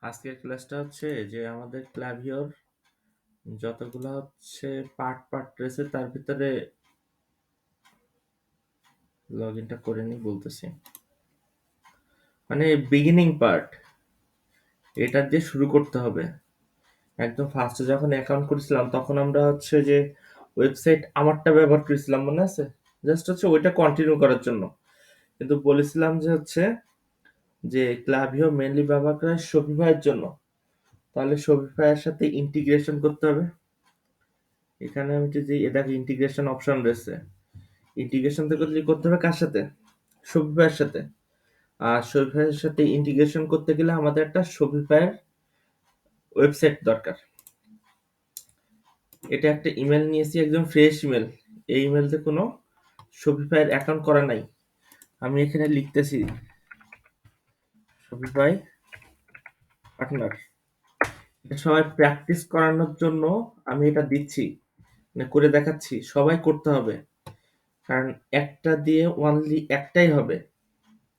আজকের ক্লাসটা হচ্ছে যে আমাদের ক্লাভিওর যতগুলো হচ্ছে পার্ট পার্ট রয়েছে তার ভিতরে লগ ইনটা করে নি বলতেছি। মানে বিগিনিং পার্ট এটা দিয়ে শুরু করতে হবে। একদম ফার্স্টে যখন অ্যাকাউন্ট করেছিলাম তখন আমরা হচ্ছে যে ওয়েবসাইট আমারটা ব্যবহার করেছিলাম, মনে আছে? জাস্ট হচ্ছে ওইটা কন্টিনিউ করার জন্য। কিন্তু বলেছিলাম যে হচ্ছে যে ক্লাভিও মেনলি ব্যবহার করা হয় শপিফাইয়ের জন্য। তাহলে শপিফাইয়ের সাথে ইন্টিগ্রেশন করতে হবে। এখানে আমি যে এটাকে ইন্টিগ্রেশন অপশন রয়েছে, ইন্টিগ্রেশন থেকে করতে হবে কার সাথে? শপিফাইয়ের সাথে। আর শপিফাইয়ের সাথে ইন্টিগ্রেশন করতে গেলে আমাদের একটা শপিফাইয়ের ওয়েবসাইট দরকার। এটা একটা ইমেল নিয়েছি, একদম ফ্রেশ ইমেল। এই ইমেলতে কোনো শপিফাইয়ের অ্যাকাউন্ট করা নাই। আমি এখানে লিখতেছি শপিফাই পার্টনার। এটা সবাই প্র্যাকটিস করানোর জন্য আমি এটা দিচ্ছি, মানে করে দেখাচ্ছি। সবাই করতে হবে, কারণ একটা দিয়ে অনলি একটাই হবে।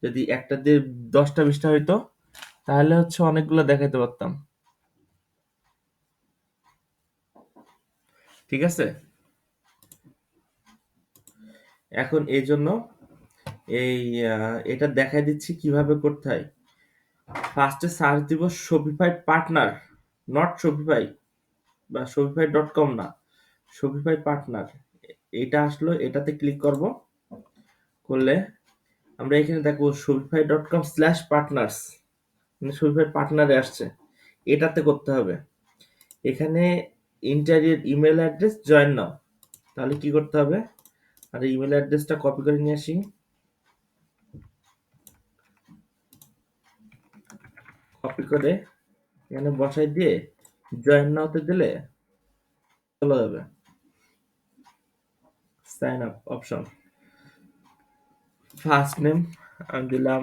যদি একটা দিয়ে 10টা 20টা হইতো তাহলে হচ্ছে অনেকগুলো দেখাইতে পারতাম। ঠিক আছে? এখন এই জন্য এই এটা দেখাই দিচ্ছি কিভাবে করতে হয়। ফার্স্টে সার্চ দিব শপিফাই পার্টনার, নট শপিফাই বা shopify.com না, শপিফাই পার্টনার। এটা আসলো, এটাতে ক্লিক করব। করলে আমরা এখানে দেখবো shopify.com/partners, মানে শপিফাই পার্টনারে আসছে। এটাতে করতে হবে। এখানে ইন্টারিয়ার ইমেল অ্যাড্রেস জয়েন নাও। তাহলে কি করতে হবে? আর ইমেল অ্যাড্রেসটা কপি করে নিয়ে আসি, কপি করে এখানে বসাই দিয়ে জয়েন নাওতে দিলে চলে যাবে। Sign up option, first name আমি দিলাম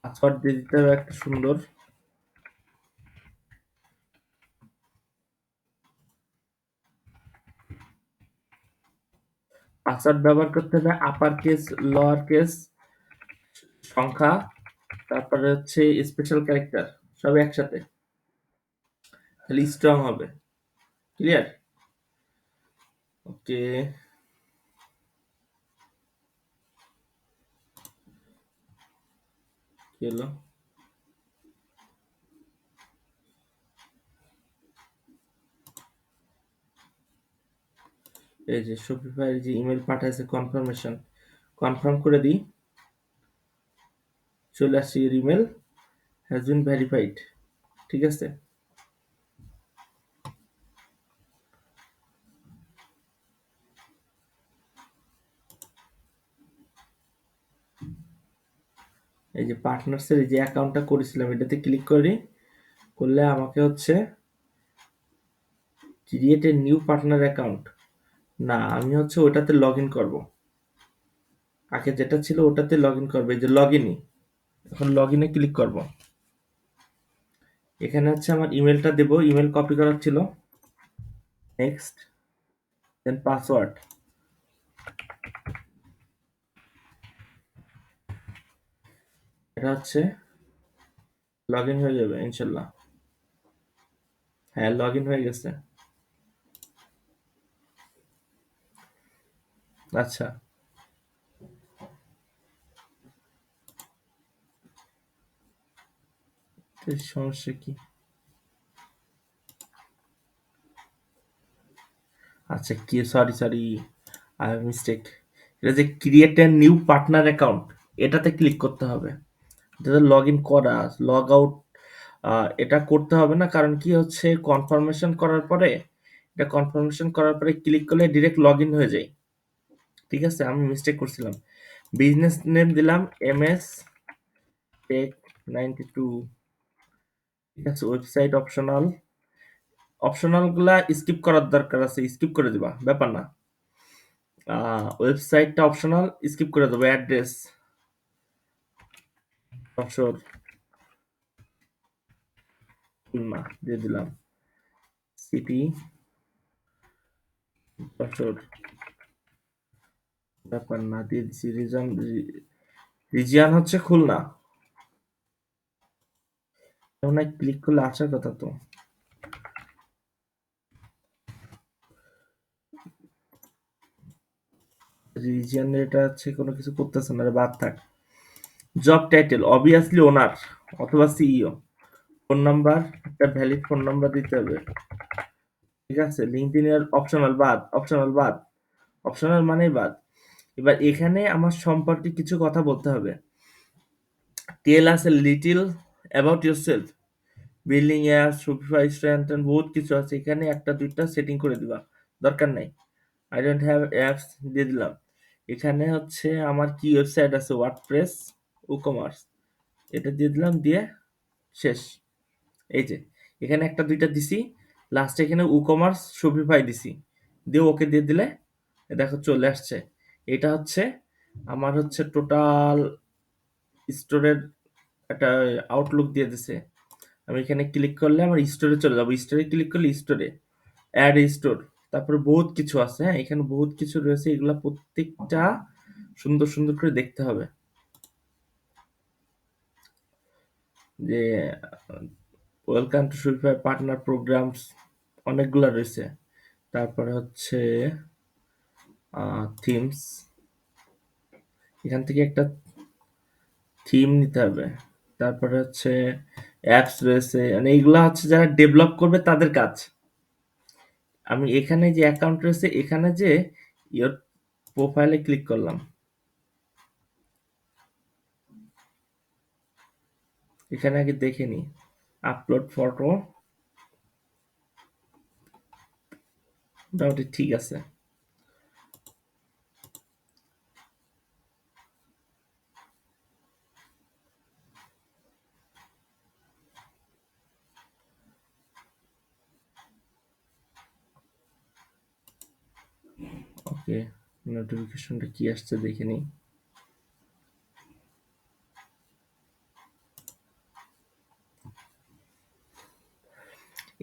পাসওয়ার্ড দিয়ে দিতে হবে একটা সুন্দর। পাসওয়ার্ড ব্যবহার করতে হবে আপার কেস, লোয়ার কেস, সংখ্যা, তারপরে হচ্ছে স্পেশাল ক্যারেক্টার, সব একসাথে, তাহলে স্ট্রং হবে। ক্লিয়ার? ওকে। কি হলো? এই যে শপিফাই যে ইমেল পাঠাইছে কনফার্মেশন, কনফার্ম করে দিই। চলে আসছে your email has been verified. ঠিক আছে? এই যে পার্টনার্সের যে অ্যাকাউন্টটা করেছিলাম এটাতে ক্লিক করি। করলে আমাকে হচ্ছে create a new partner account, না আমি হচ্ছে ওটাতে লগ ইন করবো। আগে যেটা ছিল ওটাতে লগ ইন করবে, এই যে লগ ইনই। এখন লগ ইনে ক্লিক করব। এখানে হচ্ছে আমার ইমেলটা দেবো, ইমেল কপি করার ছিল। নেক্সট, দেন পাসওয়ার্ড। এটা হচ্ছে লগ ইন হয়ে যাবে ইনশাল্লাহ। হ্যাঁ, লগ ইন হয়ে গেছে। আচ্ছা, এর সমস্যা কি? আচ্ছা, কি, sorry sorry, I have mistake. এটা যে create a new partner account, এটাতে ক্লিক করতে হবে। এটাতে লগ ইন করা, লগ আউট এটা করতে হবে না। কারণ কি হচ্ছে, কনফার্মেশন করার পরে, এটা কনফার্মেশন করার পরে ক্লিক করলে ডিরেক্ট লগ ইন হয়ে যায়। ঠিক আছে? আমি মিস্টেক করছিলাম। বিজনেস নেম দিলাম MS টেক 92। ঠিক আছে? ওয়েবসাইট অপশনাল, অপশনাল গুলা স্কিপ করার দরকার আছে, স্কিপ করে দিবা, ব্যাপার না। ওয়েবসাইটটা অপশনাল, স্কিপ করে দেবো। অ্যাড্রেস যশোর, খুলনা দিয়ে দিলাম। সিটি যশোর, ব্যাপার না, দিয়ে দিচ্ছি। রিজন রিজিয়ান হচ্ছে খুলনা। মনে হয় ক্লিক করলে আসার কথা তো। রিজিয়ান এটা হচ্ছে কোনো কিছু করতেছে না, বাদ থাক। জব টাইটেল অবভিয়াসলি ওনার অথবা সিইও। ফোন নাম্বার, একটা ভ্যালিড ফোন নাম্বার দিতে হবে। ঠিক আছে, লিঙ্কডইনের অপশনাল বাদ, অপশনাল বাদ, অপশনাল মানেই বাদ। এবার এখানে আমার সম্পর্কে কিছু কথা বলতে হবে। Tell us a little about yourself, building app, Shopify strength and বহুত কিছু আছে, এখানে একটা দুইটা সেটিং করে দিবা, দরকার নাই। আই ডোন্ট হ্যাভ অ্যাপস দিয়ে দিলাম। এখানে হচ্ছে আমার কি ওয়েবসাইট আছে, ওয়ার্ডপ্রেস, ই-কমার্স, এটা দিয়ে দিলাম, দিয়ে শেষ। এই যে এখানে একটা দুইটা দিছি, লাস্টে এখানে ই-কমার্স শপিফাই দিছি, দিয়ে ওকে দিয়ে দিলে দেখো চলে আসছে। এটা হচ্ছে আমার হচ্ছে টোটাল স্টোরের একটা আউটলুক দিয়ে দিছে। আমি এখানে ক্লিক করলে আমার স্টোরে চলে যাবো, স্টোরে ক্লিক করলে স্টোরে অ্যাড স্টোর, তারপরে বহুত কিছু আছে। হ্যাঁ, এখানে বহুত কিছু রয়েছে, এগুলা প্রত্যেকটা সুন্দর সুন্দর করে দেখতে হবে। যে welcome to Shopify partner programs, অনেকগুলা রয়েছে। তারপরে হচ্ছে থিমস, এখান থেকে একটা থিম নিতে হবে। তারপরে হচ্ছে অ্যাপস রয়েছে, মানে এইগুলা হচ্ছে যারা ডেভেলপ করবে তাদের কাজ। আমি এখানে যে অ্যাকাউন্ট রয়েছে, এখানে যে ইয়োর প্রোফাইলে ক্লিক করলাম, এখানে আগে দেখে নি আপলোড ফটো, মোটামুটি ঠিক আছে। ওকে, নোটিফিকেশনটা কি আসছে দেখে নি।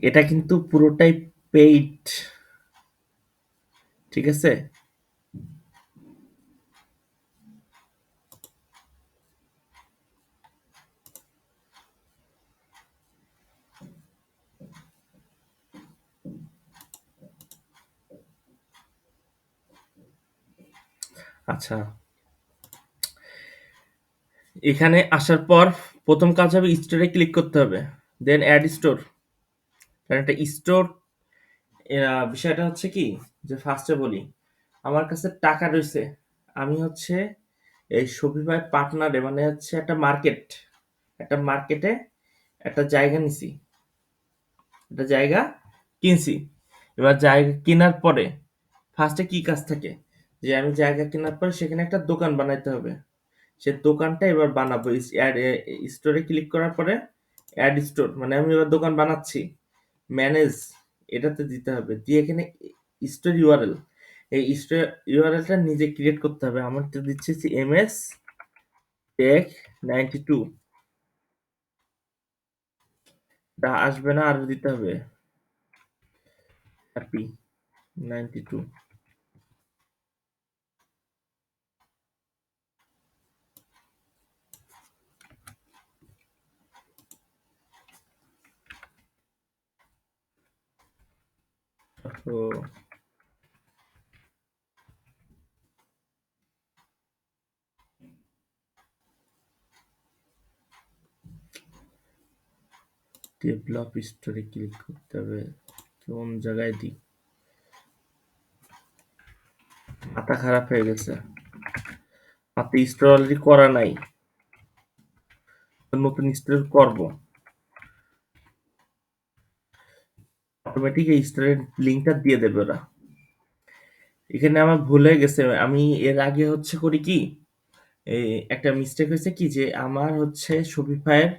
এটা কিন্তু পুরোটাই পেইড, ঠিক আছে। আচ্ছা, এখানে আসার পর প্রথম কাজ হবে স্টোরে ক্লিক করতে হবে, দেন অ্যাড স্টোর। কারণ একটা স্টোর, বিষয়টা হচ্ছে কি, যে ফার্স্টে বলি, আমার কাছে টাকা রয়েছে, আমি হচ্ছে এই শপিফাই পার্টনারে, মানে হচ্ছে একটা মার্কেট, একটা মার্কেটে একটা জায়গা নিছি, একটা জায়গা কিনছি। এবার জায়গা কেনার পরে ফার্স্টে কি কাজ থাকে, যে আমি জায়গা কেনার পরে সেখানে একটা দোকান বানাইতে হবে। সে দোকানটা এবার বানাবো, স্টোরে ক্লিক করার পরে অ্যাড স্টোর, মানে আমি এবার দোকান বানাচ্ছি, ম্যানেজ এটাতে দিতে হবে, দিয়ে এখানে স্টোর ইউআরএল, এই স্টোর ইউআরএলটা নিজে ক্রিয়েট করতে হবে। আমার তো দিচ্ছি এমএস টেক 92, তা আসবে না, আরো দিতে হবে হ্যাপি 92। তো ডেভেলপ স্টোরে ক্লিক করতে হবে, কোন জায়গায় দিই, মাথা খারাপ হয়ে গেছে, হাতে স্টোর অলরেডি করা নাই, নতুন স্টোর করব। অটোমেটিক এই স্টোরের লিঙ্কটা দিয়ে দেবে ওরা। এখানে আমার ভুল হয়ে গেছে, আমি এর আগে হচ্ছে করি কি, এই একটা মিস্টেক হয়েছে কি, যে আমার হচ্ছে শপিফাইয়ের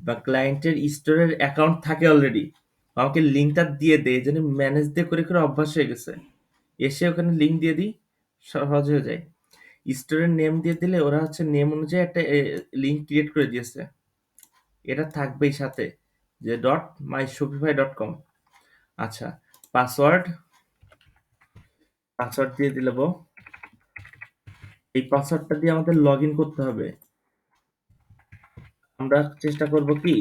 বা ক্লায়েন্টের স্টোরের অ্যাকাউন্ট থাকে অলরেডি, আমাকে লিঙ্কটা দিয়ে দেয়, এই জন্য ম্যানেজ দিয়ে করে করে অভ্যাস হয়ে গেছে, এসে ওখানে লিঙ্ক দিয়ে দিই, সহজ হয়ে যায়। স্টোরের নেম দিয়ে দিলে ওরা হচ্ছে নেম অনুযায়ী একটা লিঙ্ক ক্রিয়েট করে দিয়েছে, এটা থাকবেই সাথে, যে ডট মাই শপিফাই ডট কম। আচ্ছা, পাসওয়ার্ড, পাসওয়ার্ড দিয়ে দিলে এই পাসওয়ার্ডটা দিয়ে আমাদের লগইন করতে হবে। আমরা চেষ্টা করব কি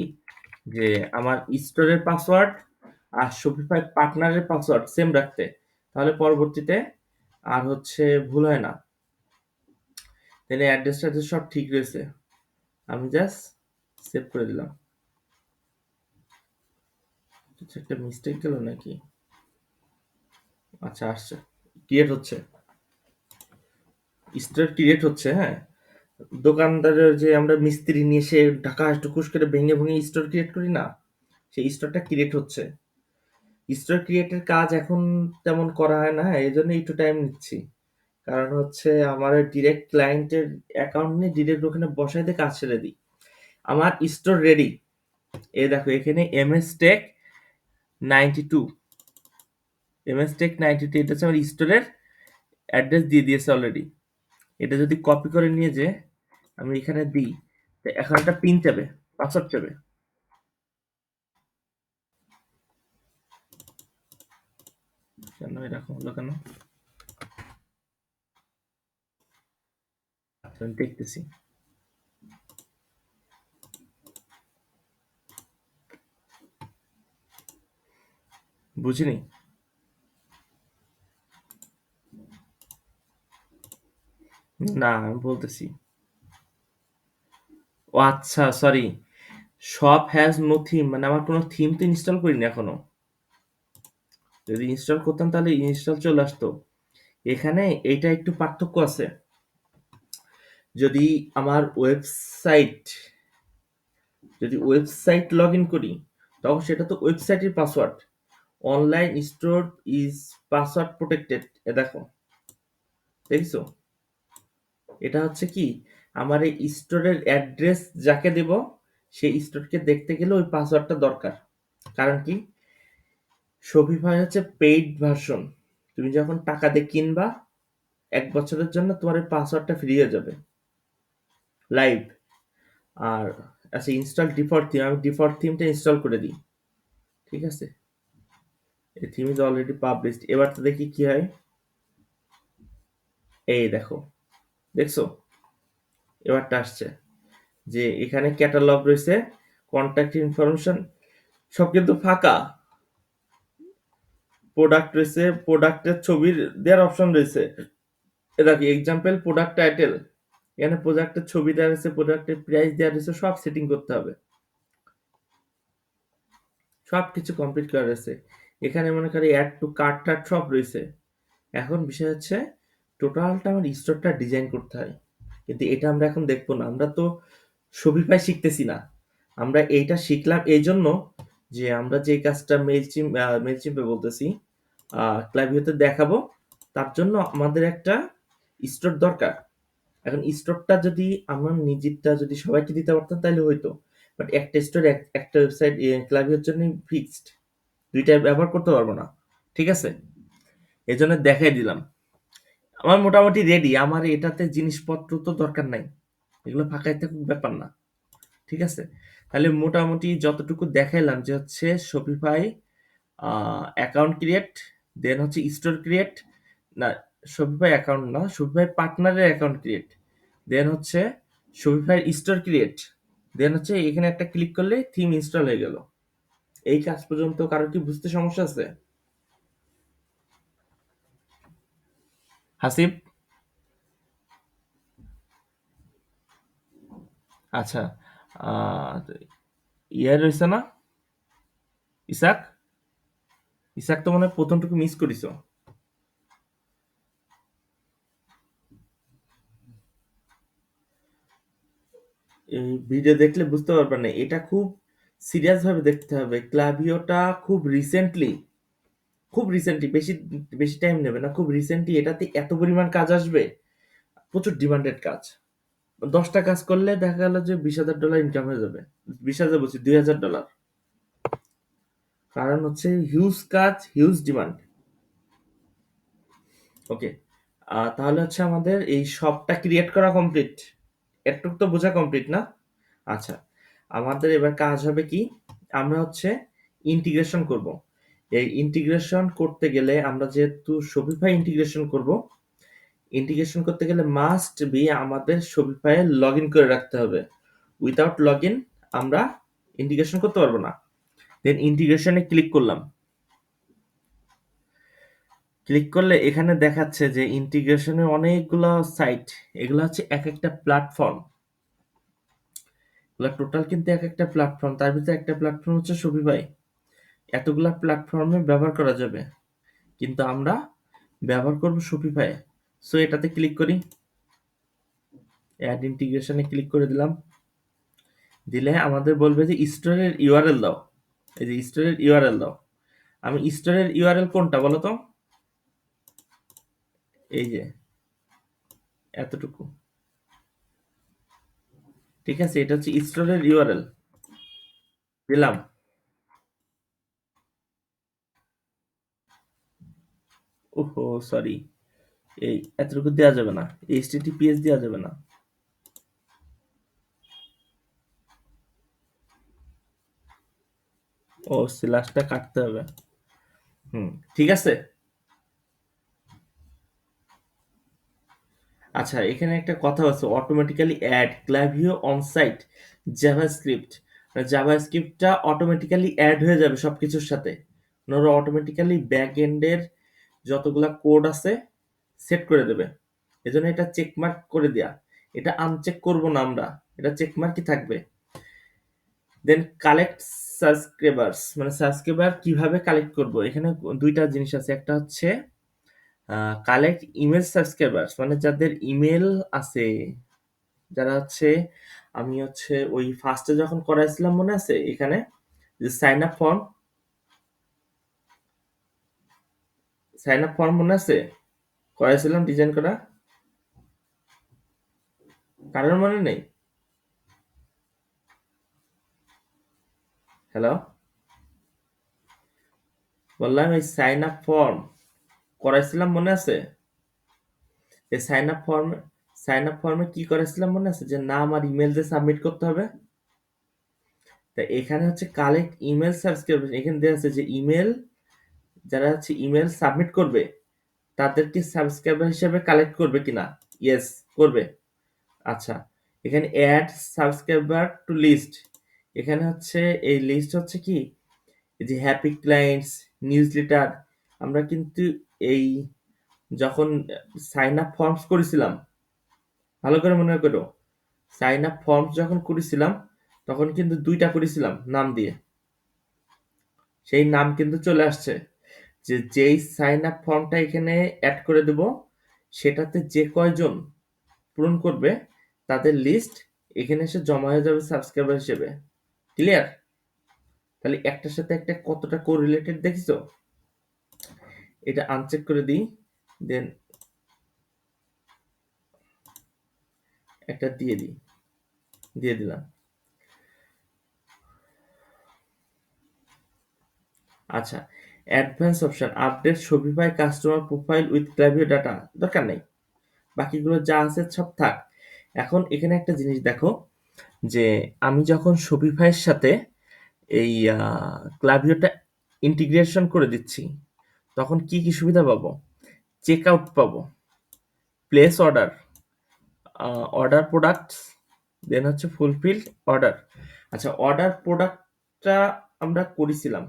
যে আমার স্টোরের পাসওয়ার্ড আর শপিফাই পার্টনারের পাসওয়ার্ড সেম রাখতে, তাহলে পরবর্তীতে আর হচ্ছে ভুল হয় না। তাহলে অ্যাড্রেস সব ঠিক রয়েছে, আমি জাস্ট সেভ করে দিলাম। কিছু একটা মিস্টেক গেল নাকি? আচ্ছা, আসছে, ক্রিয়েট হচ্ছে, স্টোর ক্রিয়েট হচ্ছে। হ্যাঁ, দোকানদারের যে আমরা মিস্ত্রি নিয়ে এসে ঢাকা টুকুস করে ভেঙে ভেঙে স্টোর ক্রিয়েট করি না, সেই স্টোরটা ক্রিয়েট হচ্ছে। স্টোর ক্রিয়েটের কাজ এখন তেমন করা হয় না, এই জন্য একটু টাইম নিচ্ছি। কারণ হচ্ছে আমার ডিরেক্ট ক্লায়েন্টের অ্যাকাউন্ট নিয়ে ডিরেক্ট ওখানে বসাই দিয়ে কাজ ছেড়ে দিই। আমার স্টোর রেডি। এই দেখো এখানে এমএস টেক 92, এমএস টেক 92 এটা হচ্ছে আমার স্টোরের অ্যাড্রেস দিয়ে দিয়েছে অলরেডি। এটা যদি কপি করে নিয়ে যে আমি এখানে দিই, তো এখন একটা পিন চাবে, পাসওয়ার্ড চাবে। কেন এরকম হলো কেন? আচ্ছা, আমি দেখতেছি। বুঝিনি। না, আমি বলতেছি। ও আচ্ছা, sorry. Shop has no theme, মানে আমার কোনো থিম তো ইনস্টল করিনি এখনো। যদি ইনস্টল করতাম তাহলে ইনস্টল চলে আসতো। এখানে এইটা একটু পার্থক্য আছে। যদি আমার ওয়েবসাইট যদি ওয়েবসাইট লগ ইন করি, তখন সেটা তো ওয়েবসাইটের password. Online store is password protected. এ দেখো, দেখছো? এটা হচ্ছে কি, আমার এই স্টোরের অ্যাড্রেস যাকে দেব, সেই স্টোরকে দেখতে গেলে ওই পাসওয়ার্ডটা দরকার। কারণ কি, শপিফাই হচ্ছে পেইড ভার্সন। তুমি যখন টাকা দিয়ে কিনবা, 1 বছরের জন্য তোমার এই পাসওয়ার্ডটা ফ্রি হয়ে যাবে লাইভ। আর আচ্ছা, ইনস্টল ডিফল্ট থিম, আমি ডিফল্ট থিমটা ইনস্টল করে দিই। ঠিক আছে, এই থিম ইজ অলরেডি পাবলিশড। এবার তো দেখি কি হয়। এই দেখো, দেখছো? এবারটা আসছে যে এখানে ক্যাটালগ রয়েছে, কন্ট্যাক্ট ইনফরমেশন সব কিন্তু ফাঁকা। প্রোডাক্ট রয়েছে, প্রোডাক্টের ছবির দেওয়ার অপশন রয়েছে। এ দেখো এক্সাম্পল প্রোডাক্ট টাইটেল, এখানে প্রোডাক্টের ছবি দেওয়া রয়েছে, প্রোডাক্টের প্রাইস দেওয়া রয়েছে, সব সেটিং করতে হবে। সব কিছু কমপ্লিট করা রয়েছে। এখানে মনে করি অ্যাড টু কার্ট টার্ট সব রয়েছে। এখন বিষয় হচ্ছে টোটালটা আমার স্টোরটা ডিজাইন করতে হয়। কিন্তু এটা আমরা এখন দেখবো না, আমরা তো শপিফাই শিখতেছি না। আমরা এইটা শিখলাম এই জন্য যে আমরা যে কাজটা মেলচিম্পে বলতেছি, ক্লাভিওতে দেখাবো, তার জন্য আমাদের একটা স্টোর দরকার। এখন স্টোরটা যদি আমার নিজেরটা যদি সবাইকে দিতে পারতাম তাহলে হইতো। বাট একটা স্টোর, একটা ওয়েবসাইট ক্লাভিওর জন্য ফিক্সড, দুইটা ব্যবহার করতে পারবো না। ঠিক আছে, এই জন্য দেখাই দিলাম। আমার মোটামুটি রেডি, আমার এটাতে জিনিসপত্র তো দরকার নাই, এগুলো ফাঁকাই থাকুক, ব্যাপার না। ঠিক আছে, তাহলে মোটামুটি যতটুকু দেখাইলাম যে হচ্ছে শপিফাই অ্যাকাউন্ট ক্রিয়েট, দেন হচ্ছে স্টোর ক্রিয়েট, না, শপিফাই অ্যাকাউন্ট না, শপিফাই পার্টনারের অ্যাকাউন্ট ক্রিয়েট, দেন হচ্ছে শপিফাই স্টোর ক্রিয়েট, দেন হচ্ছে এখানে একটা ক্লিক করলে থিম ইনস্টল হয়ে গেল। এই কাজ পর্যন্ত কারোর কি বুঝতে সমস্যা আছে? হাসিব? আচ্ছা, আহ, ইয়ে রয়েছে না, ইসাক? ইসাক তো মনে হয় প্রথমটুকু মিস করিস। এই ভিডিও দেখলে বুঝতে পারবে না, এটা খুব সিরিয়াস ভাবে দেখতে হবে। ক্লাভিওটা খুব রিসেন্টলি, বেশি বেশি টাইম নেবে না, খুব রিসেন্টলি এটাতে এত পরিমাণ কাজ আসবে, প্রচুর ডিমান্ডেড কাজ। 10টা কাজ করলে দেখা গেল যে $20,000 ইনকাম হয়ে যাবে। 20,000 বলছি, $2,000। কারণ হচ্ছে হিউজ কাজ, হিউজ ডিমান্ড। ওকে, তাহলে হচ্ছে আমাদের এই শপটা ক্রিয়েট করা কমপ্লিট, এটুক তো বোঝা কমপ্লিট না? আচ্ছা, আমাদের এবার কাজ হবে কি, আমরা হচ্ছে ইন্টিগ্রেশন করব। এই ইন্টিগ্রেশন করতে গেলে আমরা যেহেতু শপিফাই ইন্টিগ্রেশন করব, ইন্টিগ্রেশন করতে গেলে মাস্ট বি আমাদের শপিফাইয়ে লগ ইন করে রাখতে হবে। উইথাউট লগ ইন আমরা ইন্টিগ্রেশন করতে পারবো না। দেন ইন্টিগ্রেশনে ক্লিক করলাম। ক্লিক করলে এখানে দেখাচ্ছে যে ইন্টিগ্রেশনের অনেকগুলো সাইট, এগুলো হচ্ছে এক একটা প্ল্যাটফর্ম। এগুলো টোটাল কিন্তু এক একটা প্ল্যাটফর্ম, তার ভিতরে একটা প্ল্যাটফর্ম হচ্ছে শপিফাই। এতগুলা প্ল্যাটফর্মে ব্যবহার করা যাবে, কিন্তু আমরা ব্যবহার করব শপিফাই। সো এটাতে ক্লিক করি, অ্যাড ইন্টিগ্রেশনে ক্লিক করে দিলাম। দিলে আমাদের বলবে যে স্টোরের ইউআরএল দাও। এই যে স্টোরের ইউআরএল দাও। আমি স্টোরের ইউআরএল কোনটা বলো তো? এই যে এতটুকু, ঠিক আছে? এটা হচ্ছে স্টোরের ইউআরএল। দিলাম। ওহো সরি, এই এতটুকু দেওয়া যাবে না, এইচটিটিপিএস দেওয়া যাবে না। ও স্ল্যাশটা কাটতে হবে। ঠিক আছে। আচ্ছা, এখানে একটা কথা আছে, automatically add Klaviyo onsite JavaScript. জাভাস্ক্রিপ্টটা অটোমেটিক্যালি অ্যাড হয়ে যাবে সবকিছুর সাথে। ওরা অটোমেটিক্যালি ব্যাক এন্ডের যতগুলা কোড আছে সেট করে দেবে। এজন্য এটা চেক মার্ক করে দেয়া। এটা আনচেক করব না আমরা, এটা চেক মার্কই থাকবে। দেন কালেক্ট সাবস্ক্রাইবার্স, মানে সাবস্ক্রাইবার কিভাবে কালেক্ট করব, এখানে দুইটা জিনিস আছে। একটা হচ্ছে কালেক্ট ইমেল সাবস্ক্রাইবার্স, মানে যাদের ইমেল আছে, যারা হচ্ছে, আমি হচ্ছে ওই ফার্স্টে যখন করাইছিলাম মনে আছে এখানে যে সাইন আপ ফর্ম মনে আছে করাইছিলাম ডিজাইন করা? কারোর মনে নেই? হ্যালো, বললাম এই সাইন আপ ফর্ম করাইছিলাম মনে আছে? এই সাইন আপ ফর্মে কি করেছিলাম মনে আছে? যে নাম আর ইমেল দিয়ে সাবমিট করতে হবে। তা এখানে হচ্ছে কালেক্ট ইমেল সাবস্ক্রাইবার, এখানে দেওয়া আছে যে ইমেল, যারা হচ্ছে ইমেল সাবমিট করবে তাদেরকে সাবস্ক্রাইবার হিসেবে কালেক্ট করবে কিনা। ইয়েস, করবে। আচ্ছা, এখানে অ্যাড সাবস্ক্রাইবার টু লিস্ট, এখানে হচ্ছে এই লিস্ট হচ্ছে কি, এই যে হ্যাপি ক্লায়েন্টস, নিউজ লেটার। আমরা কিন্তু এই যখন সাইন আপ ফর্মস করেছিলাম, ভালো করে মনে করো, সাইন আপ ফর্মস যখন করেছিলাম তখন কিন্তু দুইটা করেছিলাম নাম দিয়ে। সেই নাম কিন্তু চলে আসছে, যে যেই সাইন আপ ফর্মটা এখানে অ্যাড করে দেব সেটাতে যে কয়জন পূরণ করবে তাদের লিস্ট এখানে এসে জমা হয়ে যাবে সাবস্ক্রাইবার হিসেবে। ক্লিয়ার? তাহলে একটার সাথে একটা কতটা কোরিলেটেড দেখিছো? এটা আনচেক করে দিই, দেন একটা দিয়ে দিলাম। আচ্ছা, advance option update Shopify customer profile with Klaviyo data, দরকার নেই, বাকিগুলো যা আছে সব থাক। এখন এখানে একটা জিনিস দেখো, যে আমি যখন শপিফাইয়ের সাথে এই ক্লাভিওটা ইন্টিগ্রেশন করে দিচ্ছি তখন কি কি সুবিধা পাবো? চেক আউট পাবো, প্লেস অর্ডার, অর্ডার প্রোডাক্টস, দেন হচ্ছে ফুলফিল অর্ডার। আচ্ছা, অর্ডার প্রোডাক্টটা আমরা করেছিলাম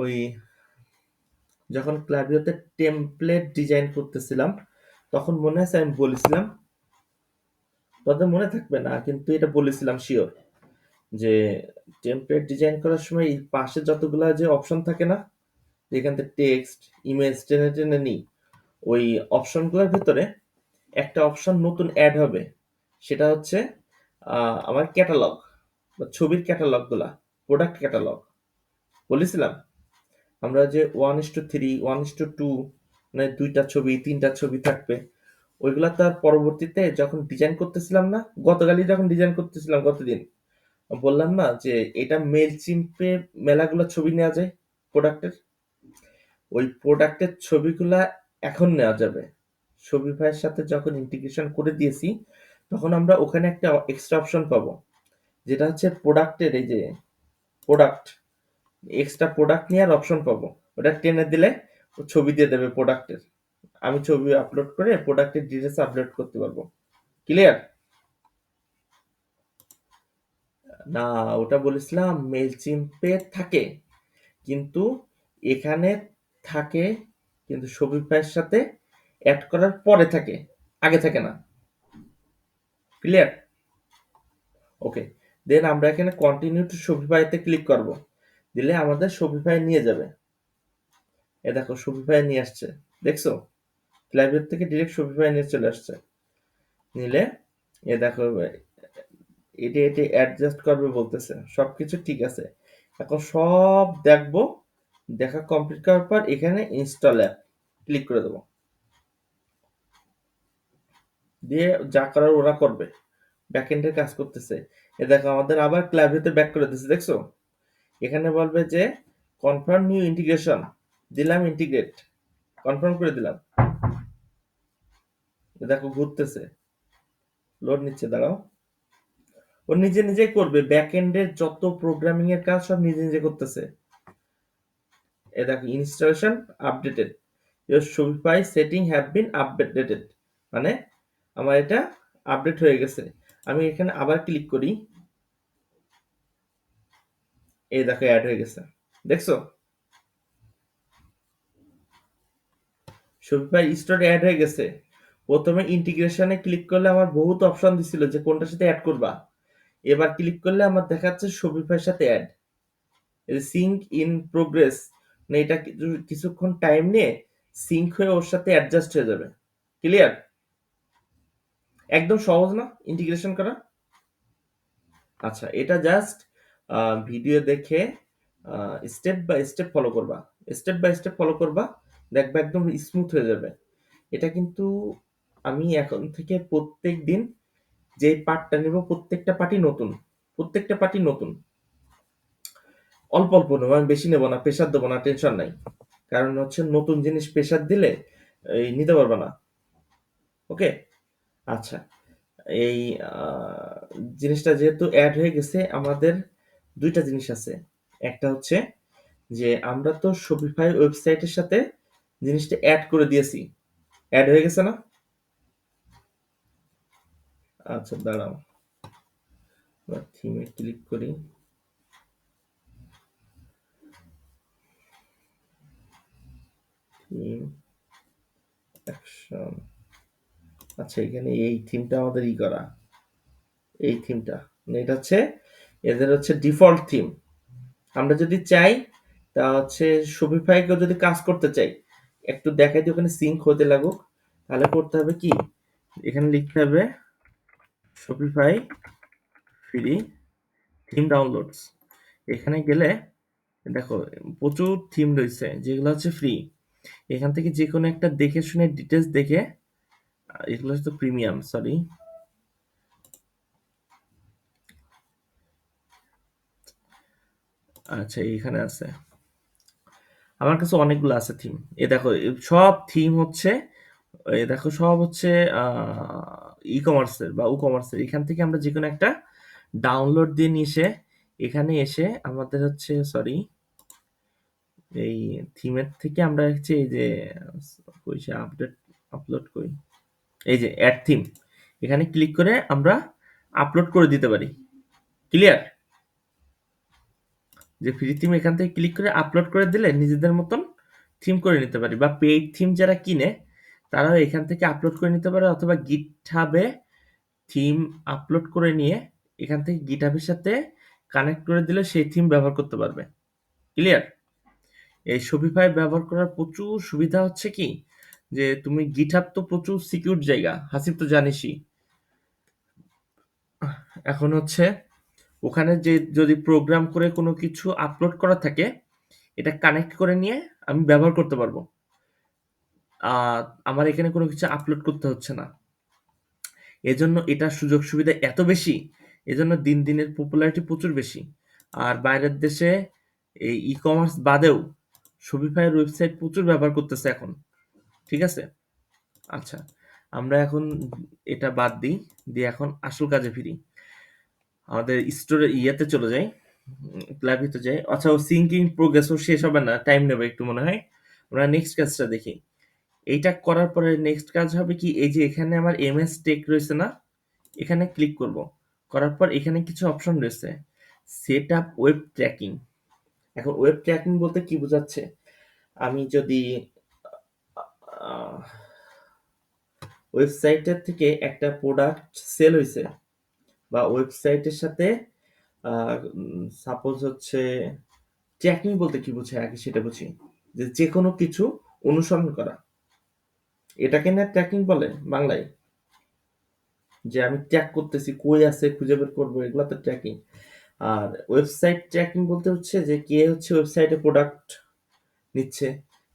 ওই যখন ক্লাভিওতে টেমপ্লেট ডিজাইন করতেছিলাম, তখন মনে আছে আমি বলেছিলাম, তাদের মনে থাকবে না কিন্তু এটা বলেছিলাম শিওর, যে টেমপ্লেট ডিজাইন করার সময় এই পাশে যতগুলা যে অপশন থাকে না, যেখান থেকে টেক্সট ইমেজ টেনে টেনে নিই, ওই অপশনগুলোর ভিতরে একটা অপশন নতুন অ্যাড হবে। সেটা হচ্ছে আমার ক্যাটালগ বা ছবির ক্যাটালগুলা, প্রোডাক্ট ক্যাটালগ বলেছিলাম। আমরা যে 1:3 1:2, মানে দুইটা ছবি তিনটা ছবি থাকবে, ওইগুলা তার পরবর্তীতে যখন ডিজাইন করতেছিলাম না, গতকালই যখন ডিজাইন করতেছিলাম, গতদিন বললাম না যে এটা মেল চিম্পে মেলাগুলো ছবি নেওয়া যায় প্রোডাক্টের, ওই প্রোডাক্টের ছবিগুলা এখন নেওয়া যাবে। শপিফাইয়ের সাথে যখন ইন্টিগ্রেশন করে দিয়েছি তখন আমরা ওখানে একটা এক্সট্রা অপশন পাবো, যেটা হচ্ছে প্রোডাক্টের এই যে প্রোডাক্ট, এক্সট্রা প্রোডাক্ট নেওয়ার অপশন পাবো। ওটা টেনে দিলে ও ছবি দিয়ে দেবে প্রোডাক্টের। আমি ছবি আপলোড করে প্রোডাক্টের ডিটেলস আপলোড করতে পারবো। ক্লিয়ার? না, ওটা বলেছিলাম মেইলচিম্পে থাকে, কিন্তু এখানে থাকে, কিন্তু শপিফাইয়ের সাথে অ্যাড করার পরে থাকে, আগে থাকে না। ক্লিয়ার? ওকে, দেন আমরা এখানে কন্টিনিউ টু শপিফাইতে ক্লিক করব, দিলে আমাদের শপিফাই নিয়ে যাবে। এ দেখো শপিফাই নিয়ে আসছে, দেখছো? ক্লাইভেট থেকে ডিরেক্ট শপিফাই নিয়ে চলে আসছে। নিলে এ দেখো এটি এটি অ্যাডজাস্ট করবে বলতেছে, সবকিছু ঠিক আছে। এখন সব দেখবো, দেখা কমপ্লিট করার পর এখানে ইনস্টল অ্যাপ ক্লিক করে দেবো, দিয়ে যা করার ওরা করবে, ব্যাকএন্ডের কাজ করতেছে। এ দেখো আমাদের আবার ক্লাইভেতে ব্যাক করে দিচ্ছে, দেখছো? এখানে বলবে যে কনফার্ম নিউ ইন্টিগ্রেশন, দিলাম ইন্টিগ্রেট, কনফার্ম করে দিলাম। এ দেখো ঘুরতেছে, লোড নিচ্ছে, দাঁড়াও। ও নিজে নিজেই করবে, ব্যাক এন্ডের যত প্রোগ্রামিং এর কাজ সব নিজে নিজে করতেছে। এ দেখো installation updated, your Shopify setting have been updated, মানে আমার এটা আপডেট হয়ে গেছে। আমি এখানে আবার ক্লিক করি, এই দেখো অ্যাড হয়ে গেছে, দেখছো? শপিফাই স্টোরে অ্যাড হয়ে গেছে। প্রথমে ইন্টিগ্রেশনে ক্লিক করলে আমার বহুত অপশন দিছিল যে কোনটার সাথে অ্যাড করবা। এবার ক্লিক করলে আমার দেখাচ্ছে শপিফাইয়ের সাথে অ্যাড, সিঙ্ক ইন প্রোগ্রেস, মানে এটা কিছুক্ষণ টাইম নিয়ে সিঙ্ক হয়ে ওর সাথে অ্যাডজাস্ট হয়ে যাবে। ক্লিয়ার? একদম সহজ না ইন্টিগ্রেশন করা? আচ্ছা, এটা জাস্ট ভিডিও দেখে স্টেপ বাই স্টেপ ফলো করবা, স্টেপ বাই স্টেপ ফলো করবা, দেখবা একদম স্মুথ হয়ে যাবে। এটা কিন্তু আমি এখন থেকে প্রত্যেক দিন যে পার্টটা নেব, প্রত্যেকটা পার্টি নতুন, প্রত্যেকটা পার্টি নতুন, অল্প অল্প নেবো, আমি বেশি নেবো না, প্রেশার দেবো না, টেনশন নাই। কারণ হচ্ছে নতুন জিনিস প্রেশার দিলে এই নিতে পারবে না। ওকে, আচ্ছা, এই জিনিসটা যেহেতু অ্যাড হয়ে গেছে, আমাদের দুইটা জিনিস আছে। একটা হচ্ছে যে আমরা তো শপিফাই ওয়েবসাইটের সাথে জিনিসটা অ্যাড করে দিয়েছি, অ্যাড হয়ে গেছে না? আচ্ছা দাঁড়াও, থিমে ক্লিক করি, থিম অ্যাকশন। আচ্ছা, এখানে এই থিমটা আমাদের করা, এই থিমটা, মানে এটা হচ্ছে এদের হচ্ছে ডিফল্ট থিম। আমরা যদি চাই, তা হচ্ছে শপিফাইকেও যদি কাজ করতে চাই, একটু দেখাই দিই ওখানে সিঙ্ক হতে লাগুক, তাহলে করতে হবে কি, এখানে লিখতে হবে শপিফাই ফ্রি থিম ডাউনলোডস। এখানে গেলে দেখো প্রচুর থিম রয়েছে যেগুলো হচ্ছে ফ্রি। এখান থেকে যে কোনো একটা দেখে শুনে ডিটেলস দেখে, এগুলো হচ্ছে প্রিমিয়াম, সরি, আচ্ছা এখানে আছে, আমার কাছে অনেকগুলো আছে থিম। এ দেখো সব থিম হচ্ছে, এ দেখো সব হচ্ছে ই কমার্সের বা উ কমার্সের। এখান থেকে আমরা যে কোনো একটা ডাউনলোড দিয়ে নিয়ে এসে, এখানে এসে আমাদের হচ্ছে সরি, এই থিমের থেকে আমরা হচ্ছে এই যে কইছে আপডেট, আপলোড করি, এই যে অ্যাড থিম, এখানে ক্লিক করে আমরা আপলোড করে দিতে পারি। ক্লিয়ার? যে ফ্রি থিম এখান থেকে ক্লিক করে আপলোড করে দিলে নিজেদের মতন থিম করে নিতে পারি, বা পেইড থিম যারা কিনে তারাও এখান থেকে আপলোড করে নিতে পারে, অথবা গিটহাবে থিম আপলোড করে নিয়ে এখান থেকে গিটহাবের সাথে কানেক্ট করে দিলে সেই থিম ব্যবহার করতে পারবে। ক্লিয়ার? এই শপিফাই ব্যবহার করার প্রচুর সুবিধা হচ্ছে কি, যে তুমি গিটহাব তো প্রচুর সিকিউর জায়গা, হাসিব তো জানিসই। এখন হচ্ছে ওখানে যে যদি প্রোগ্রাম করে কোনো কিছু আপলোড করা থাকে, এটা কানেক্ট করে নিয়ে আমি ব্যবহার করতে পারবো। আমার এখানে কোনো কিছু আপলোড করতে হচ্ছে না। এজন্য এটার সুযোগ সুবিধা এত বেশি, এজন্য দিন দিনের পপুলারিটি প্রচুর বেশি। আর বাইরের দেশে এই ই-কমার্স বাদেও শপিফাইয়ের ওয়েবসাইট প্রচুর ব্যবহার করতেছে এখন। ঠিক আছে? আচ্ছা, আমরা এখন এটা বাদ দিই, দিয়ে এখন আসল কাজে ফিরি। আমাদের স্টোরে ইয়েতে চলে যাই, ক্লাবিতে যাই। আচ্ছা, ও সিঙ্কিং প্রোগ্রেস ও শেষ হবে না, টাইম নেবে একটু মনে হয়। আমরা নেক্সট কাজটা দেখি। এইটা করার পরে নেক্সট কাজ হবে কি, এই যে এখানে আমার এমএস টেক রয়েছে না, এখানে ক্লিক করব। করার পর এখানে কিছু অপশন রয়েছে, সেট আপ ওয়েব ট্র্যাকিং। এখন ওয়েব ট্র্যাকিং বলতে কি বোঝাচ্ছে, আমি যদি ওয়েবসাইটের থেকে একটা প্রোডাক্ট সেল হয়েছে, বা ওয়েবসাইটের সাথে সাপোজ হচ্ছে, ট্র্যাকিং বলতে কি বোঝায় আগে সেটা বুঝি, যে যে কোনো কিছু অনুসরণ করা, এটাকে না ট্র্যাকিং বলে বাংলায়, যে আমি ট্র্যাক করতেছি কই আছে খুঁজে বের করবো, এগুলো তো ট্র্যাকিং। আর ওয়েবসাইট ট্র্যাকিং বলতে হচ্ছে যে কে হচ্ছে ওয়েবসাইটে প্রোডাক্ট নিচ্ছে,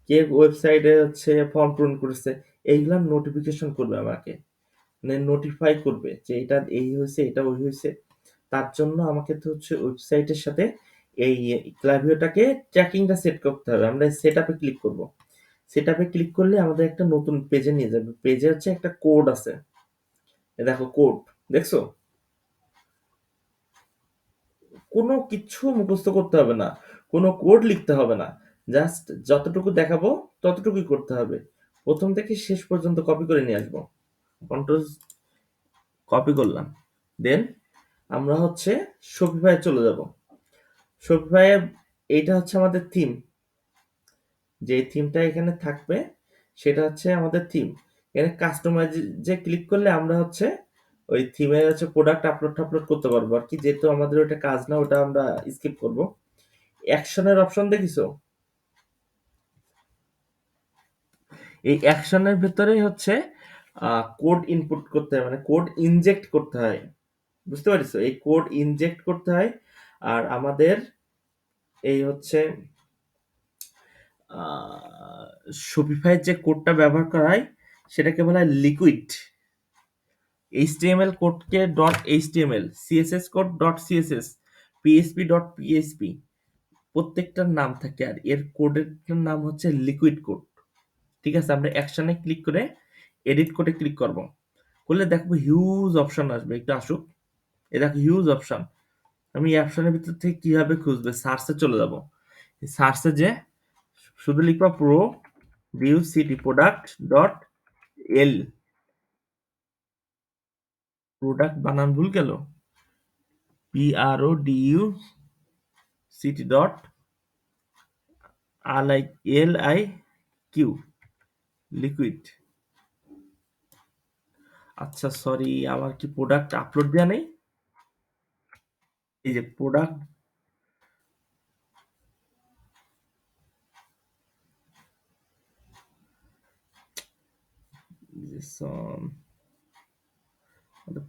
কে ওয়েবসাইটে হচ্ছে ফর্ম পূরণ করেছে, এইগুলার নোটিফিকেশন করবে আমাকে, মানে নোটিফাই করবে যে এটা এই হয়েছে, এটা ওই হয়েছে। তার জন্য আমাকে তো হচ্ছে ওয়েবসাইটের সাথে এই ক্লাভিওটাকে ট্র্যাকিংটা সেট করতে হবে। আমরা সেট আপে ক্লিক করব। সেট আপে ক্লিক করলে আমাদের একটা নতুন পেজে নিয়ে যাবে। পেজে হচ্ছে একটা কোড আছে, দেখো কোড, দেখছো? কোনো কিছু মুখস্থ করতে হবে না, কোনো কোড লিখতে হবে না, জাস্ট যতটুকু দেখাবো ততটুকুই করতে হবে। প্রথম থেকে শেষ পর্যন্ত কপি করে নিয়ে আসবো। কন্ট্রোল কপি করলাম, দেন আমরা হচ্ছে শপিফাই চলে যাব। শপিফাই এইটা হচ্ছে আমাদের থিম, যে থিমটা এখানে থাকবে সেটা হচ্ছে আমাদের থিম। এখানে কাস্টমাইজ যে ক্লিক করলে আমরা হচ্ছে ওই থিমের হচ্ছে প্রোডাক্ট আপলোড টাপলোড করতে পারবো আর কি, যেহেতু আমাদের ওটা কাজ না, ওটা আমরা স্কিপ করব। অ্যাকশনের অপশন দেখিছো? এই অ্যাকশনের ভেতরেই হচ্ছে কোড ইনপুট করতে হয়, মানে কোড ইনজেক্ট করতে হয়, বুঝতে পারছো? এই কোড ইনজেক্ট করতে হয়। আর আমাদের এই হচ্ছে শপিফাই যে কোডটা ব্যবহার করা হয় সেটাকে বলা হয় লিকুইড। এইচটিএমএল কোডকে dot HTML, CSS code dot CSS, PSP dot PSP, প্রত্যেকটার নাম থাকে, আর এর কোডের নাম হচ্ছে লিকুইড কোড। ঠিক আছে, আমরা অ্যাকশনে ক্লিক করে এডিট কোডে ক্লিক করব। করলে দেখবো হিউজ অপশন আসবে, একটু আসুক। এ দেখো হিউজ অপশন। আমি এই অপশনের ভিতর থেকে কিভাবে খুঁজবে, সার্চে চলে যাব। সার্চে যে শুধু লিখবা প্রো ডিউ সিটি প্রোডাক্ট ডট এল, প্রোডাক্ট বানান ভুল গেল, PRODUCT ডট LIQ, লিকুইড। আচ্ছা সরি, আমার কি প্রোডাক্ট আপলোড দেওয়া নেই? এই যে প্রোডাক্ট,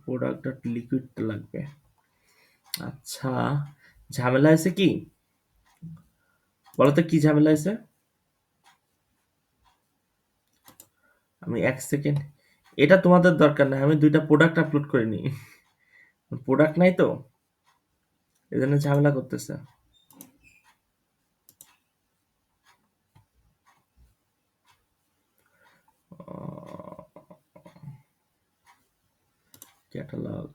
প্রোডাক্ট ডট লিকুইডটা লাগবে। আচ্ছা, ঝামেলা আছে কি বলতো, কি ঝামেলা আছে? আমি এক সেকেন্ড, এটা তোমাদের দরকার নাই, আমি দুইটা প্রোডাক্ট আপলোড করে নিই। প্রোডাক্ট নাই তো, এই জন্য ঝামেলা করতেছে। ক্যাটালগ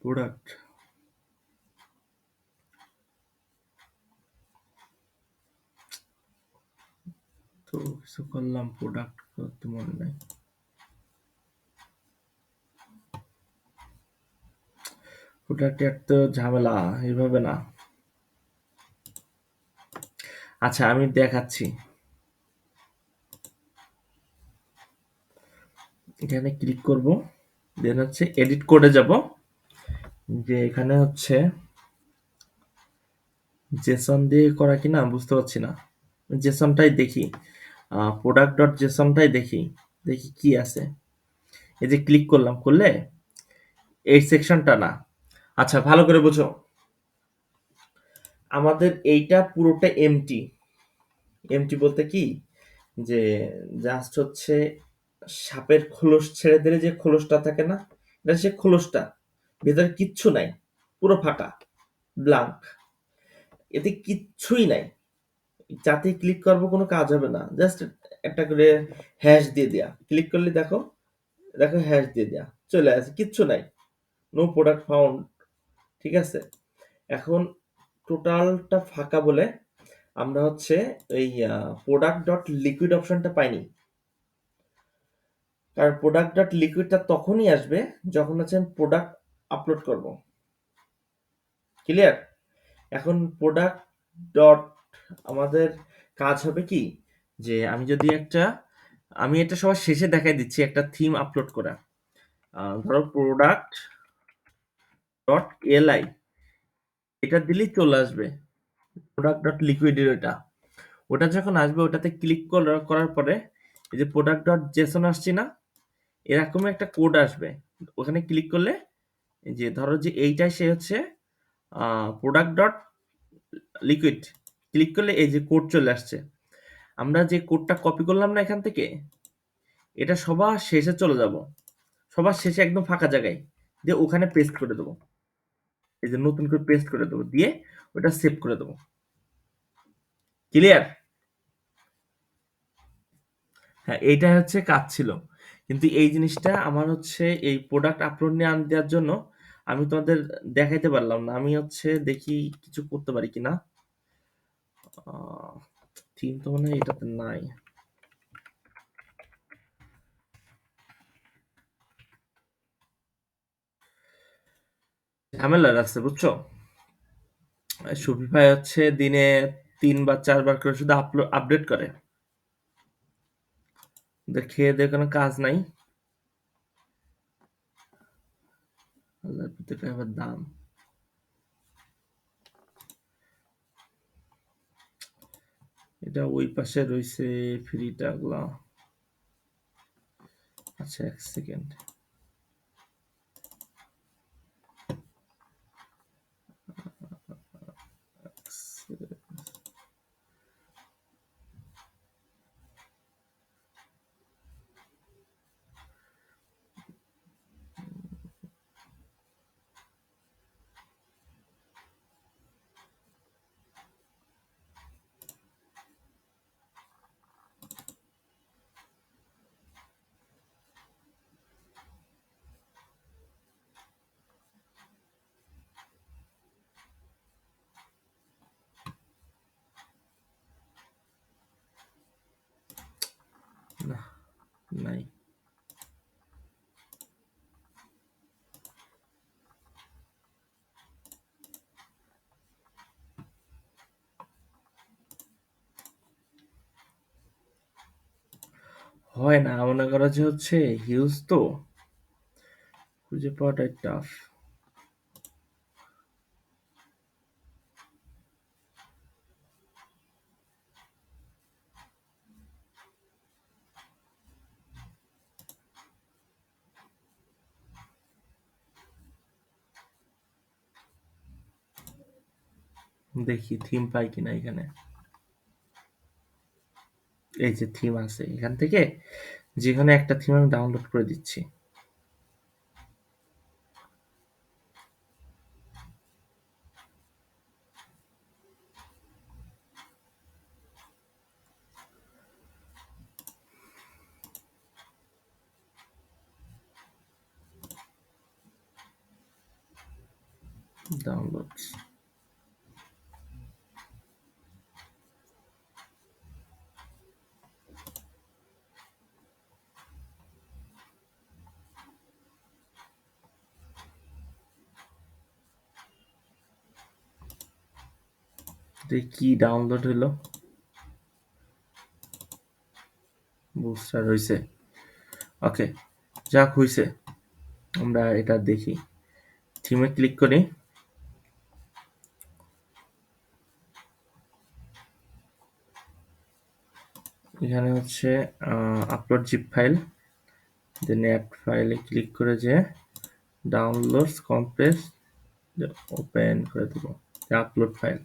প্রোডাক্ট, তো কিছু করলাম, প্রোডাক্ট করতে মনে নাই। প্রোডাক্টের তো ঝামেলা, এইভাবে না। আচ্ছা আমি দেখাচ্ছি, এখানে ক্লিক করব, দেন হচ্ছে এডিট কোডে যাব, যে এখানে হচ্ছে জেসন দিয়ে করা কিনা বুঝতে পারছি না, জেসনটাই দেখি, প্রোডাক্ট ডট জেসনটাই দেখি, দেখি কি আছে। এই যে ক্লিক করলাম, করলে এই সেকশনটা না। আচ্ছা ভালো করে বুঝো, আমাদের এইটা পুরোটা এমটি। এমটি বলতে কি, যে জাস্ট হচ্ছে সাপের খোলস ছেড়ে দিলে যে খোলসটা থাকে না, এটা সে খোলসটা, ভেতরে কিচ্ছু নাই, পুরো ফাঁকা, ব্লাঙ্ক, এতে কিচ্ছুই নাই। যাতে ক্লিক করবো কোনো কাজ হবে না, জাস্ট একটা করে হ্যাশ দিয়ে দেয়া, ক্লিক করলে দেখো, দেখো হ্যাশ দিয়ে দেয়া চলে আসে, কিচ্ছু নাই, নো প্রোডাক্ট ফাউন্ড। ঠিক আছে, এখন টোটালটা ফাঁকা বলে আমরা হচ্ছে এই প্রোডাক্ট ডট লিকুইড অপশনটা পাইনি। কারণ প্রোডাক্ট ডট লিকুইডটা তখনই আসবে যখন হচ্ছে আমি প্রোডাক্ট আপলোড করব। ক্লিয়ার? এখন প্রোডাক্ট ডট আমাদের কাজ হবে কি, যে আমি এটা সবার শেষে দেখাই দিচ্ছি একটা থিম আপলোড করা। ধরো প্রোডাক্ট ডট এলআই, এটা দিলেই চলে আসবে প্রোডাক্ট ডট লিকুইডের ওটা। ওটা যখন আসবে ওটাতে ক্লিক করার পরে এই যে প্রোডাক্ট ডট জেসন আসছে না, এরকম একটা কোড আসবে। ওখানে ক্লিক করলে এই যে ধরো যে এইটাই সে হচ্ছে প্রোডাক্ট ডট লিকুইড, ক্লিক করলে এই যে কোড চলে আসছে। আমরা যে কোডটা কপি করলাম না এখান থেকে, এটা সবার শেষে চলে যাব, সবার শেষে একদম ফাঁকা জায়গায় দিয়ে ওখানে পেস্ট করে দেবো। এই যে নতুন করে পেস্ট করে দেবো, দিয়ে ওটা সেভ করে দেবো। ক্লিয়ার? হ্যাঁ, এইটাই হচ্ছে কাজ ছিল। কিন্তু এই জিনিসটা আমার হচ্ছে এই প্রোডাক্ট আপলোড নিয়ে আন দেওয়ার জন্য আমি তোমাদের দেখাইতে পারলাম না। আমি হচ্ছে দেখি কিছু করতে পারি কিনা। থিম তো মনে হয় এটাতে নাই। ঝামেলার আছে বুঝছো। শপিফাই হচ্ছে দিনে 3 বা 4 বার করে শুধু আপডেট করে। খেয়ে দিয়ে কোনো কাজ নাই। আল্লাহর ভিতরে আবার দাম। এটা ওই পাশে রয়েছে ফ্রিটা গুলা। আচ্ছা, 1 সেকেন্ড। না, নাই। হয় না, মনে করো যে হচ্ছে হিউজ তো খুঁজে পাওয়াটাই টাফ। দেখি থিম পাই কিনা এখানে। এই যে থিম আছে এখান থেকে, যেখানে একটা থিম আমি ডাউনলোড করে দিচ্ছি। ডাউনলোডস। দেখি কি ডাউনলোড হলো। বুস্টার হয়েছে। ওকে, যাক হয়েছে। আমরা এটা দেখি, থিমে ক্লিক করি। এখানে হচ্ছে আপলোড জিপ ফাইল, দেন অ্যাড ফাইলে ক্লিক করে যে ডাউনলোডস কম্প্রেস ওপেন করে দেবো আপলোড ফাইল।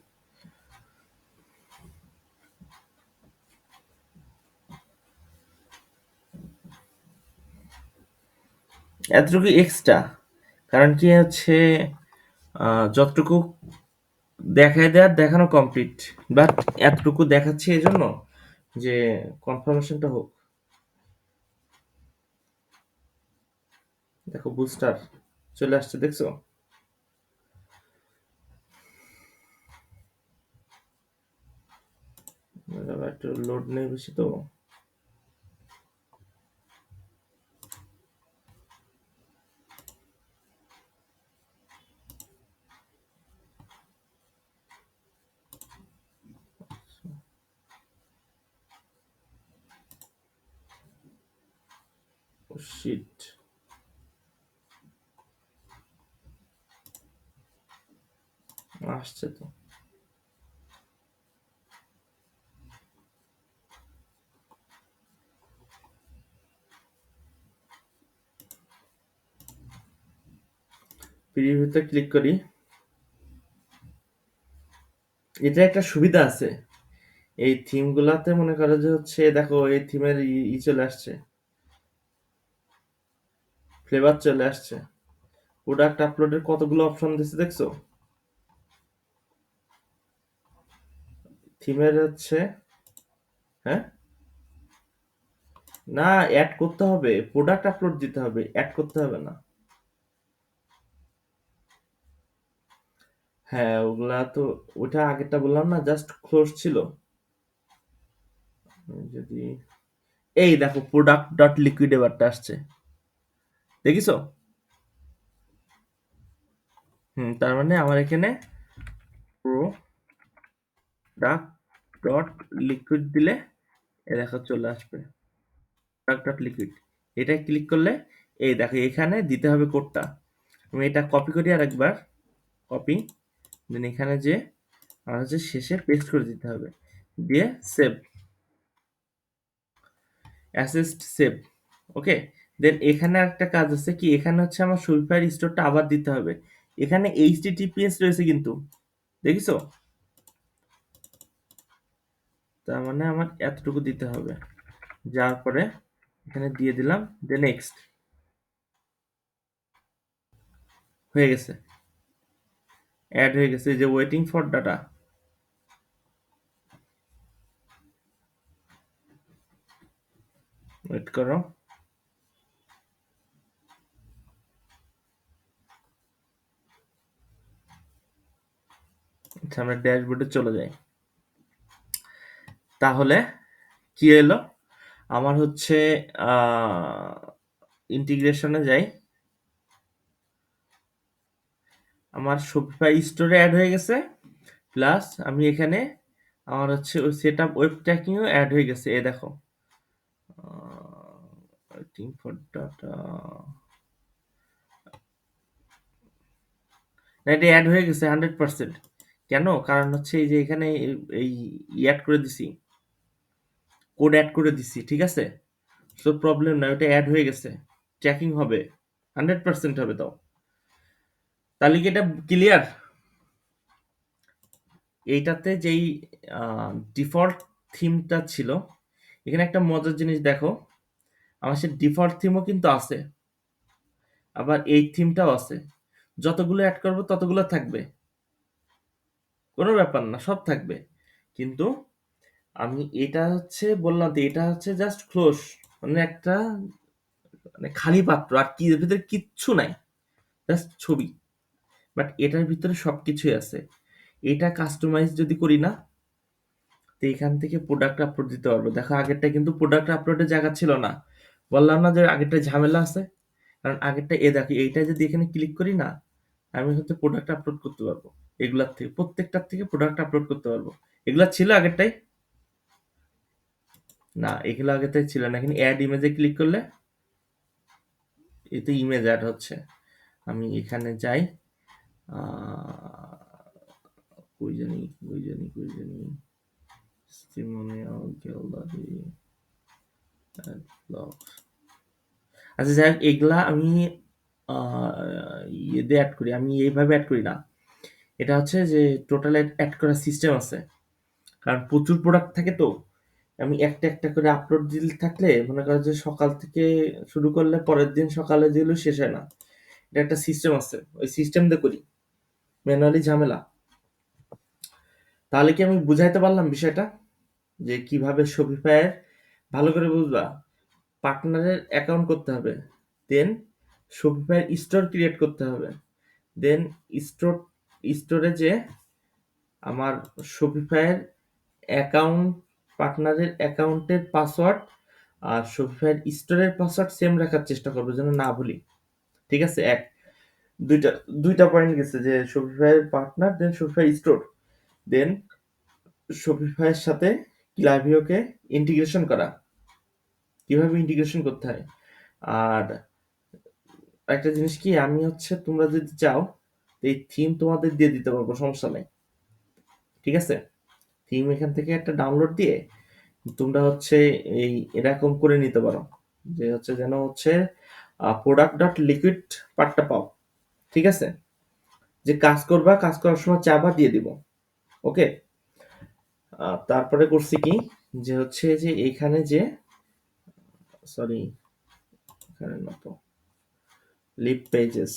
এতটুকু এক্সট্রা, কারণ কি হচ্ছে যতটুকু দেখায় দেওয়ার দেখানো কমপ্লিট, বাট এতটুকু দেখাচ্ছি এই জন্য যে কনফার্মেশনটা হোক। দেখো বুস্টার চলে আসছে, দেখছো? বেশি তো। শিট, আসছে তো। প্রিভিউতে ক্লিক করি। এটা একটা সুবিধা আছে এই থিম গুলাতে, মনে করো যে হচ্ছে দেখো এই থিমের চলে আসছে, ফ্লেভার চলে আসছে। প্রোডাক্ট আপলোডের কতগুলো অপশন দিচ্ছে দেখছো? থিমের হচ্ছে, হ্যাঁ না, অ্যাড করতে হবে, প্রোডাক্ট আপলোড দিতে হবে, অ্যাড করতে হবে না। হ্যাঁ ওগুলা তো, ওটা আগেরটা বললাম না জাস্ট ক্লোজ ছিল। যদি এই দেখো প্রোডাক্ট ডট লিকুইড এবারটা আসছে, দেখিছো? তার মানে আমার এখানে প্রোডাক্ট ডট লিকুইড দিলে এ দেখো চলে আসবে প্রোডাক্ট ডট লিকুইড। এটা ক্লিক করলে এই দেখো এখানে দিতে হবে কোডটা। আমি এটা কপি করি আর একবার, কপি, দেন এখানে যে আর হচ্ছে শেষে পেস্ট করে দিতে হবে, দিয়ে সেভ, অ্যাসিস্ট সেভ। ওকে, দেন এখানে একটা কাজ আছে কি, এখানে হচ্ছে আমার সুইপার স্টোরটা আবার দিতে হবে। এখানে এইচটিটিপিএস রয়েছে কিন্তু, দেখিছো? তার মানে আমার এতটুকু দিতে হবে, যাওয়ার পরে এখানে দিয়ে দিলাম, দেন নেক্সট, হয়ে গেছে, অ্যাড হয়ে গেছে। এই যে ওয়েটিং ফর ডাটা, ওয়েট করো। আচ্ছা আমরা ড্যাশবোর্ডে চলে যাই। তাহলে কি এলো আমার হচ্ছে, ইন্টিগ্রেশনে যাই, আমার শপিফাই স্টোরে অ্যাড হয়ে গেছে, প্লাস আমি এখানে আমার হচ্ছে ওই সেট আপ ওয়েব ট্র্যাকিংও অ্যাড হয়ে গেছে। এ দেখো ওয়েটিং ফর ডাটা, এটা অ্যাড হয়ে গেছে 100%। কেন? কারণ হচ্ছে এই যে এখানে এই অ্যাড করে দিছি, কোড অ্যাড করে দিছি, ঠিক আছে? সো প্রবলেম না, ওটা অ্যাড হয়ে গেছে, ট্র্যাকিং হবে, 100% হবে। তাও তাহলে কি এটা ক্লিয়ার? এইটাতে যেই ডিফল্ট থিমটা ছিল, এখানে একটা মজার জিনিস দেখো, আমার সে ডিফল্ট থিমও কিন্তু আছে, আবার এই থিমটাও আছে। যতগুলো অ্যাড করবো ততগুলো থাকবে, কোনো ব্যাপার না, সব থাকবে। কিন্তু আমি এটা হচ্ছে বললাম তো, এটা হচ্ছে জাস্ট ক্লোজ, মানে একটা মানে খালি পাত্র, আর কি এর ভিতরে কিচ্ছু নাই, জাস্ট ছবি। বাট এটার ভিতরে সবকিছুই আছে। এটা কাস্টমাইজ যদি করি না, তো এখান থেকে প্রোডাক্ট আপলোড দিতে পারবো। দেখো আগেরটা কিন্তু প্রোডাক্ট আপলোডের জায়গা ছিল না, বললাম না যে আগেরটা ঝামেলা আছে। কারণ আগেরটা এ দেখো, এইটা যদি এখানে ক্লিক করি না, আমি হচ্ছে প্রোডাক্ট আপলোড করতে পারবো, এগুলার থেকে প্রত্যেকটার থেকে প্রোডাক্ট আপলোড করতে পারবো। এগুলা ছিল আগেরটাই না, এগুলো আগেরটাই ছিল না। এখানে অ্যাড ইমেজে ক্লিক করলে এতে ইমেজ অ্যাড হচ্ছে। আমি এখানে যাই, কই জানি কই জানি কই জানি, testimonial gallery, add blog। আচ্ছা যাই হোক, এগুলা আমি ইয়েতে অ্যাড করি, আমি এইভাবে অ্যাড করি না। এটা হচ্ছে যে টোটাল অ্যাড করার সিস্টেম আছে, কারণ প্রচুর প্রোডাক্ট থাকে তো। আমি একটা একটা করে আপলোড দিতে থাকলে মনে করো যে সকাল থেকে শুরু করলে পরের দিন সকালে যেগুলো শেষ হয় না। এটা একটা সিস্টেম আছে, ওই সিস্টেম দিয়ে করি, ম্যানুয়ালি ঝামেলা। তাহলে কি আমি বুঝাইতে পারলাম বিষয়টা, যে কিভাবে শপিফাই ভালো করে বুঝবা? পার্টনারের অ্যাকাউন্ট করতে হবে, দেন শপিফাই স্টোর ক্রিয়েট করতে হবে, দেন স্টোর স্টোরে যে আমার শপিফাইয়ের অ্যাকাউন্ট পার্টনারের অ্যাকাউন্টের পাসওয়ার্ড আর শপিফাই স্টোরের পাসওয়ার্ড সেম রাখার চেষ্টা করবো যেন না ভুলি। ঠিক আছে? দুইটা দুইটা পয়েন্ট গেছে যে শপিফাই পার্টনার দেন শপিফাই স্টোর দেন শপিফাইয়ের সাথে ক্লাভিওকে ইন্টিগ্রেশন করা। কিভাবে ইন্টিগ্রেশন করতে হয়? আর একটা জিনিস কি, আমি তোমরা যদি চাও এই থিম তোমাদের দিয়ে দিতে পারবো, সমস্যা নাই। ঠিক আছে? থিম এখান থেকে একটা ডাউনলোড দিয়ে তোমরা এই এরকম করে নিতে পারো যে যেন প্রোডাক্ট ডট লিকুইড পার্টটা পাও। ঠিক আছে? যে কাজ করবা, কাজ করার সময় চাবা দিয়ে দিব। ওকে? তারপরে করছি কি যে যে এখানে যে সরি এখানে না তো লিভ পেজেস,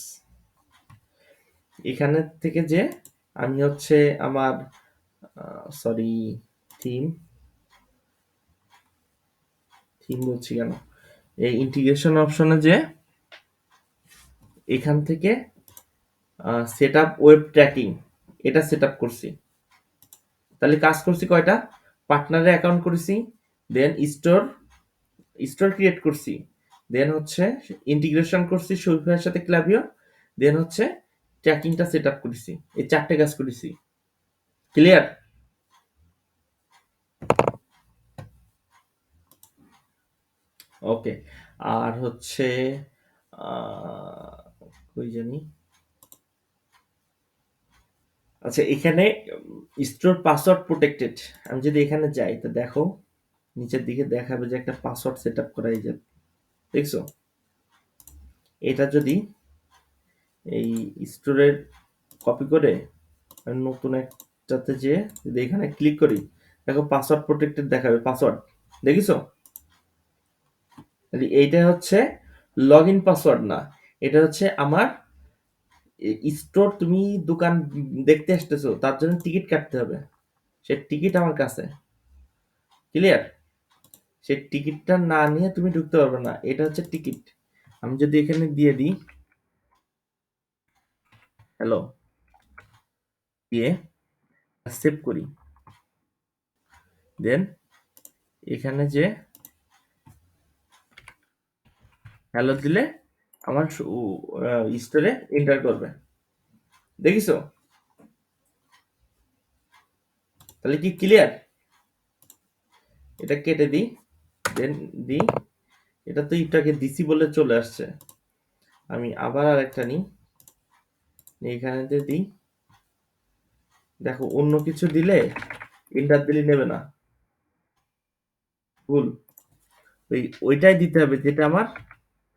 এখানে থেকে যে আমি আমার সরি থিম থিম বলছি কেন, এই ইন্টিগ্রেশন অপশনে যে এখান থেকে সেট আপ ওয়েব ট্র্যাকিং এটা সেট আপ করছি। তাহলে কাজ করছি কয়টা? পার্টনারে অ্যাকাউন্ট করেছি, দেন স্টোর ক্রিয়েট করছি, দেন ইন্টিগ্রেশন করছি শপিফাইয়ের সাথে ক্লাভিও, দেন ট্র্যাকিংটা সেট আপ করেছি। এই 4টে কাজ করেছি। ক্লিয়ার? ওকে। আর কই জানি, আচ্ছা এখানে স্টোর পাসওয়ার্ড প্রোটেক্টেড, আমি যদি এখানে যাই তো দেখো নিচের দিকে দেখাবে যে একটা পাসওয়ার্ড সেট আপ করা, এই যে দেখছো? এটা যদি এই স্টোরের কপি করে আমি নতুন একটাতে যে যদি এখানে ক্লিক করি, দেখো পাসওয়ার্ড প্রোটেক্টেড দেখাবে পাসওয়ার্ড, দেখিছো? এইটা লগ ইন পাসওয়ার্ড না, এটা আমার স্টোর, তুমি দোকান দেখতে আসতেছো তার জন্য টিকিট কাটতে হবে, সে টিকিট আমার কাছে। ক্লিয়ার? সেই টিকিটটা না নিয়ে তুমি ঢুকতে পারবে না, এটা টিকিট। আমি যদি এখানে দিয়ে দিই হ্যালো দিয়ে সেভ করি, দেন এখানে যে হ্যালো দিলে আমার স্টোরে এন্টার করবে, দেখিছো? তাহলে কি ক্লিয়ার? এটা কেটে দিই, দেন দিই, এটা তো ইটাকে দিছি বলে চলে আসছে। আমি আবার আরেকটা নিই, এখানে দিই, দেখো অন্য কিছু দিলে এন্টার দিলে নেবে না, ভুল। ওইটাই দিতে হবে যেটা আমার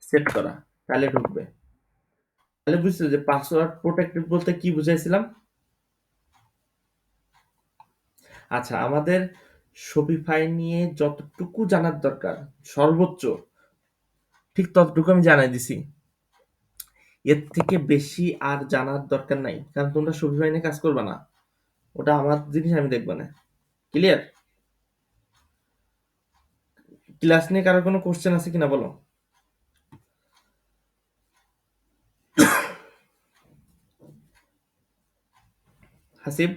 সেট করা, তাহলে ঢুকবে। তাহলে বুঝছো যে পাসওয়ার্ড প্রোটেক্টেড বলতে কি বুঝাইছিলাম? আচ্ছা, আমাদের শপিফাই নিয়ে যতটুকু জানার দরকার সর্বোচ্চ ঠিক ততটুকু আমি জানাই দিছি। এর থেকে বেশি আর জানার দরকার নাই, কারণ তোমরা শপিফাই নিয়ে কাজ করবে না, ওটা আমার জিনিস, আমি দেখবো না। ক্লিয়ার? ক্লাস নিয়ে কারো কোনো কোশ্চেন আছে কিনা বলো। হাসিব?